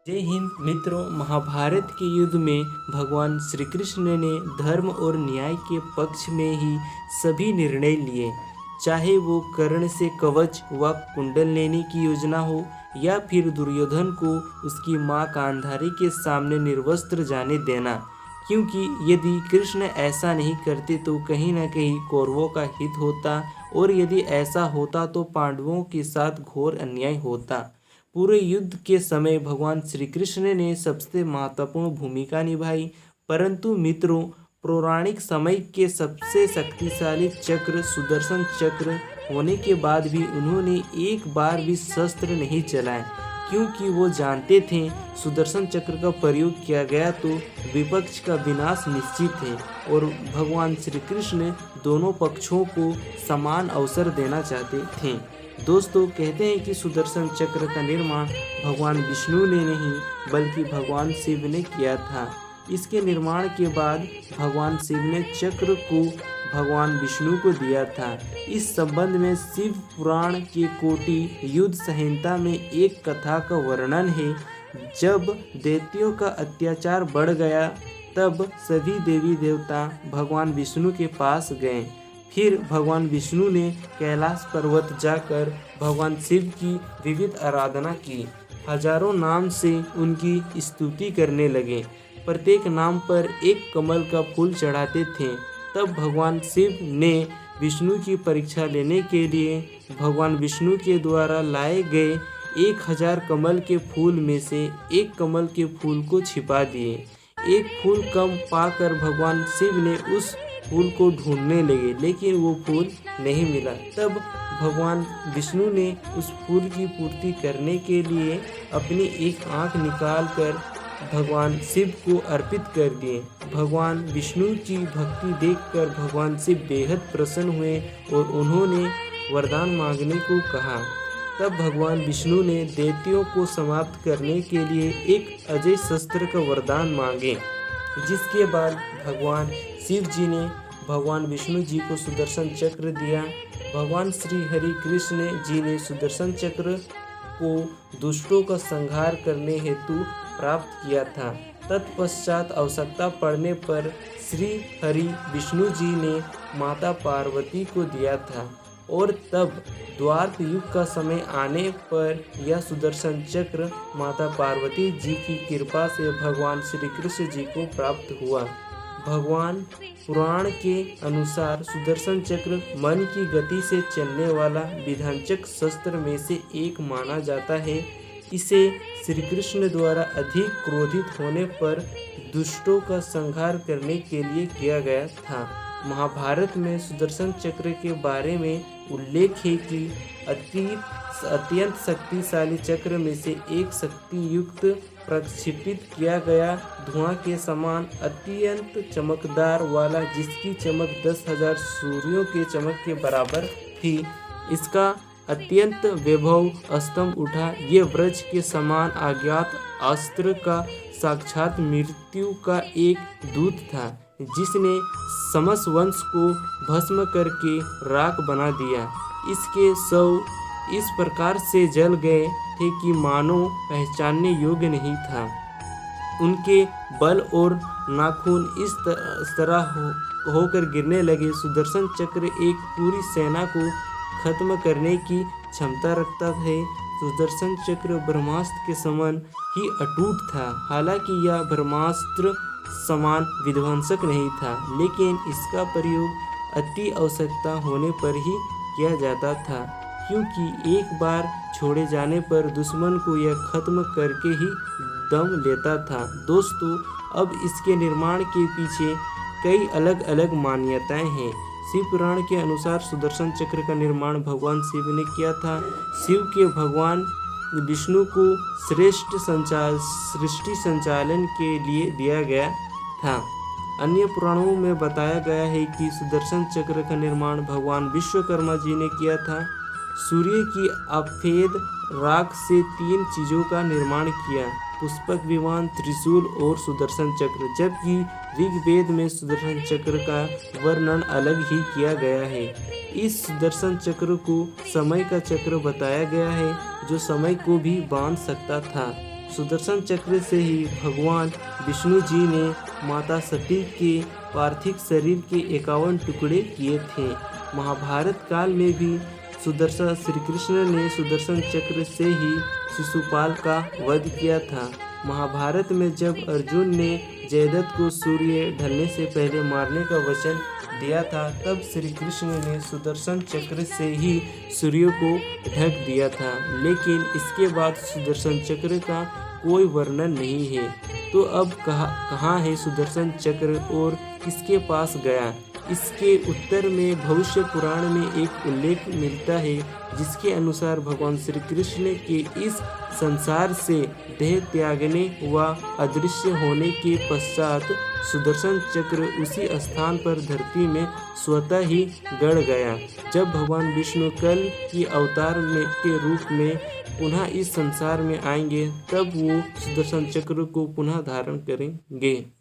जय हिंद मित्रों। महाभारत के युद्ध में भगवान श्री कृष्ण ने धर्म और न्याय के पक्ष में ही सभी निर्णय लिए, चाहे वो कर्ण से कवच व कुंडल लेने की योजना हो या फिर दुर्योधन को उसकी मां गांधारी के सामने निर्वस्त्र जाने देना। क्योंकि यदि कृष्ण ऐसा नहीं करते तो कहीं न कहीं कौरवों का हित होता, और यदि ऐसा होता तो पांडवों के साथ घोर अन्याय होता। पूरे युद्ध के समय भगवान श्री कृष्ण ने सबसे महत्वपूर्ण भूमिका निभाई, परंतु मित्रों, पौराणिक समय के सबसे शक्तिशाली चक्र सुदर्शन चक्र होने के बाद भी उन्होंने एक बार भी शस्त्र नहीं चलाए, क्योंकि वो जानते थे सुदर्शन चक्र का प्रयोग किया गया तो विपक्ष का विनाश निश्चित है, और भगवान श्री कृष्ण दोनों पक्षों को समान अवसर देना चाहते थे। दोस्तों, कहते हैं कि सुदर्शन चक्र का निर्माण भगवान विष्णु ने नहीं बल्कि भगवान शिव ने किया था। इसके निर्माण के बाद भगवान शिव ने चक्र को भगवान विष्णु को दिया था। इस संबंध में शिव पुराण के कोटि युद्ध संहिता में एक कथा का वर्णन है। जब दैत्यों का अत्याचार बढ़ गया तब सभी देवी देवता भगवान विष्णु के पास गए। फिर भगवान विष्णु ने कैलाश पर्वत जाकर भगवान शिव की विविध आराधना की। हजारों नाम से उनकी स्तुति करने लगे। प्रत्येक नाम पर एक कमल का फूल चढ़ाते थे। तब भगवान शिव ने विष्णु की परीक्षा लेने के लिए भगवान विष्णु के द्वारा लाए गए 1000 कमल के फूल में से एक कमल के फूल को छिपा दिए। एक फूल कम पाकर भगवान शिव ने उस फूल को ढूंढने लगे, लेकिन वो फूल नहीं मिला। तब भगवान विष्णु ने उस फूल की पूर्ति करने के लिए अपनी एक आंख निकालकर भगवान शिव को अर्पित कर दिए। भगवान विष्णु की भक्ति देखकर भगवान शिव बेहद प्रसन्न हुए और उन्होंने वरदान मांगने को कहा। तब भगवान विष्णु ने दैत्यों को समाप्त करने के लिए एक अजय शस्त्र का वरदान मांगे, जिसके बाद भगवान शिव जी ने भगवान विष्णु जी को सुदर्शन चक्र दिया। भगवान श्री हरि कृष्ण जी ने सुदर्शन चक्र को दुष्टों का संहार करने हेतु प्राप्त किया था। तत्पश्चात आवश्यकता पड़ने पर श्री हरि विष्णु जी ने माता पार्वती को दिया था, और तब द्वापर युग का समय आने पर यह सुदर्शन चक्र माता पार्वती जी की कृपा से भगवान श्री कृष्ण जी को प्राप्त हुआ। भगवान पुराण के अनुसार सुदर्शन चक्र मन की गति से चलने वाला विध्वंसक शस्त्र में से एक माना जाता है। इसे श्री कृष्ण द्वारा अधिक क्रोधित होने पर दुष्टों का संहार करने के लिए किया गया था। महाभारत में सुदर्शन चक्र के बारे में उल्लेख है कि अत्यंत शक्तिशाली चक्र में से एक शक्ति युक्त प्रक्षेपित किया गया धुआं के समान अत्यंत चमकदार वाला, जिसकी चमक 10,000 सूर्यों के चमक के बराबर थी। इसका अत्यंत वैभव स्तंभ उठा। ये वज्र के समान अज्ञात अस्त्र का साक्षात मृत्यु का एक दूत था, जिसने समस्त वंश को भस्म करके राख बना दिया। इसके शव इस प्रकार से जल गए थे कि मानो पहचानने योग्य नहीं था। उनके बल और नाखून इस तरह होकर गिरने लगे। सुदर्शन चक्र एक पूरी सेना को खत्म करने की क्षमता रखता है। सुदर्शन चक्र ब्रह्मास्त्र के समान ही अटूट था। हालांकि यह ब्रह्मास्त्र समान विध्वंसक नहीं था, लेकिन इसका प्रयोग अति आवश्यकता होने पर ही किया जाता था, क्योंकि एक बार छोड़े जाने पर दुश्मन को यह खत्म करके ही दम लेता था। दोस्तों, अब इसके निर्माण के पीछे कई अलग अलग मान्यताएं हैं। शिव पुराण के अनुसार सुदर्शन चक्र का निर्माण भगवान शिव ने किया था। शिव के भगवान विष्णु को श्रेष्ठ सृष्टि संचालन के लिए दिया गया था। अन्य पुराणों में बताया गया है कि सुदर्शन चक्र का निर्माण भगवान विश्वकर्मा जी ने किया था। सूर्य की अफेद राख से 3 चीज़ों का निर्माण किया: पुष्पक विमान, त्रिशूल और सुदर्शन चक्र। जबकि ऋग्वेद में सुदर्शन चक्र का वर्णन अलग ही किया गया है। इस सुदर्शन चक्र को समय का चक्र बताया गया है, जो समय को भी बांध सकता था। सुदर्शन चक्र से ही भगवान विष्णु जी ने माता सती के पार्थिव शरीर के 51 टुकड़े किए थे। महाभारत काल में भी श्री कृष्ण ने सुदर्शन चक्र से ही शिशुपाल का वध किया था। महाभारत में जब अर्जुन ने जयद्रथ को सूर्य ढलने से पहले मारने का वचन दिया था, तब श्री कृष्ण ने सुदर्शन चक्र से ही सूर्य को ढक दिया था। लेकिन इसके बाद सुदर्शन चक्र का कोई वर्णन नहीं है। तो अब कहाँ है सुदर्शन चक्र और किसके पास गया? इसके उत्तर में भविष्य पुराण में एक उल्लेख मिलता है, जिसके अनुसार भगवान श्री कृष्ण के इस संसार से देह त्यागने व अदृश्य होने के पश्चात सुदर्शन चक्र उसी स्थान पर धरती में स्वतः ही गड़ गया। जब भगवान विष्णु कल की अवतार के रूप में पुनः इस संसार में आएंगे, तब वो सुदर्शन चक्र को पुनः धारण करेंगे।